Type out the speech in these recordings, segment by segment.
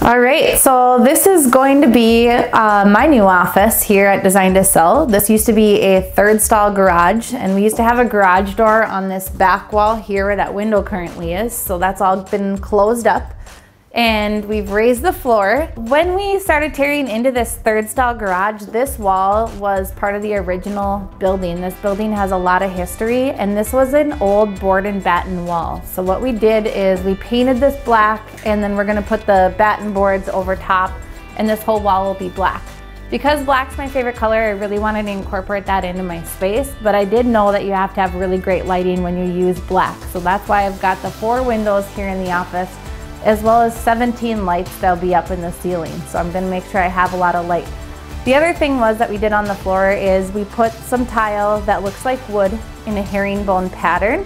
All right, so this is going to be my new office here at Design to Sell. This used to be a third stall garage, and we used to have a garage door on this back wall here where that window currently is. So that's all been closed up, and we've raised the floor. When we started tearing into this third stall garage, this wall was part of the original building. This building has a lot of history, and this was an old board and batten wall. So what we did is we painted this black, and then we're gonna put the batten boards over top, and this whole wall will be black. Because black's my favorite color, I really wanted to incorporate that into my space, but I did know that you have to have really great lighting when you use black. So that's why I've got the 4 windows here in the office, as well as 17 lights that'll be up in the ceiling. So I'm gonna make sure I have a lot of light. The other thing was that we did on the floor is we put some tile that looks like wood in a herringbone pattern.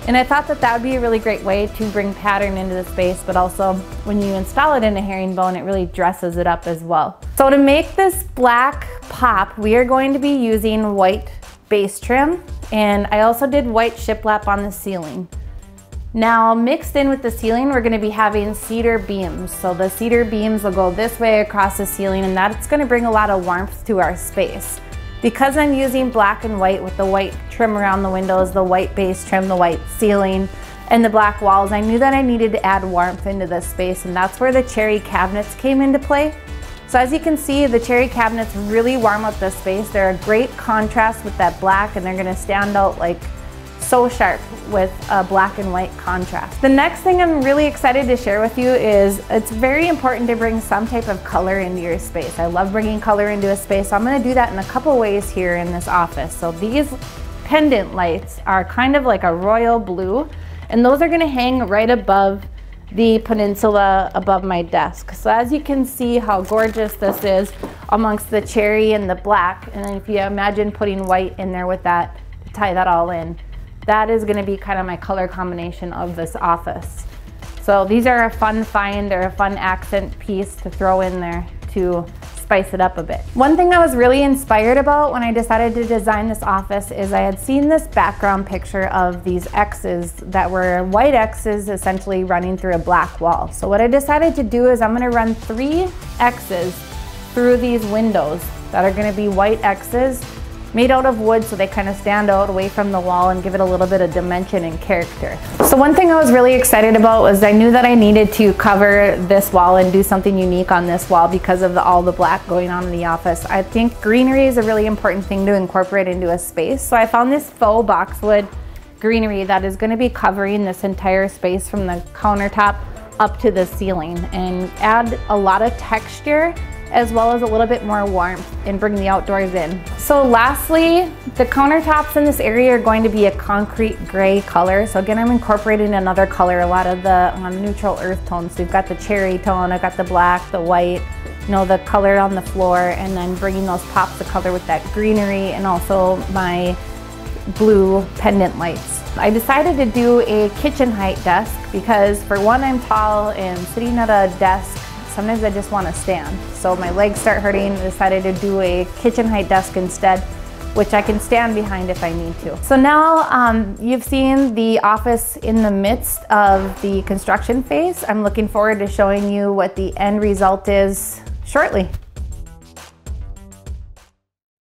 And I thought that that would be a really great way to bring pattern into the space, but also when you install it in a herringbone, it really dresses it up as well. So to make this black pop, we are going to be using white base trim, and I also did white shiplap on the ceiling. Now, mixed in with the ceiling, we're gonna be having cedar beams. So the cedar beams will go this way across the ceiling, and that's gonna bring a lot of warmth to our space. Because I'm using black and white with the white trim around the windows, the white base trim, the white ceiling, and the black walls, I knew that I needed to add warmth into this space, and that's where the cherry cabinets came into play. So as you can see, the cherry cabinets really warm up this space. They're a great contrast with that black, and they're gonna stand out like so sharp with a black and white contrast. The next thing I'm really excited to share with you is it's very important to bring some type of color into your space. I love bringing color into a space, so I'm going to do that in a couple ways here in this office. So these pendant lights are kind of like a royal blue, and those are going to hang right above the peninsula above my desk. So as you can see how gorgeous this is amongst the cherry and the black, and then if you imagine putting white in there with that to tie that all in, that is going to be kind of my color combination of this office. So these are a fun find, or a fun accent piece to throw in there to spice it up a bit. One thing I was really inspired about when I decided to design this office is I had seen this background picture of these X's that were white X's essentially running through a black wall. So what I decided to do is I'm going to run 3 X's through these windows that are going to be white X's made out of wood, so they kind of stand out away from the wall and give it a little bit of dimension and character. So one thing I was really excited about was I knew that I needed to cover this wall and do something unique on this wall because of all the black going on in the office. I think greenery is a really important thing to incorporate into a space. So I found this faux boxwood greenery that is going to be covering this entire space from the countertop up to the ceiling, and add a lot of texture as well as a little bit more warmth and bring the outdoors in. So lastly, the countertops in this area are going to be a concrete gray color. So again, I'm incorporating another color, a lot of the neutral earth tones. So you've got the cherry tone, I've got the black, the white, you know, the color on the floor, and then bringing those pops of color with that greenery and also my blue pendant lights. I decided to do a kitchen height desk because for one, I'm tall, and sitting at a desk, sometimes I just want to stand. So my legs start hurting. I decided to do a kitchen height desk instead, which I can stand behind if I need to. So now you've seen the office in the midst of the construction phase. I'm looking forward to showing you what the end result is shortly.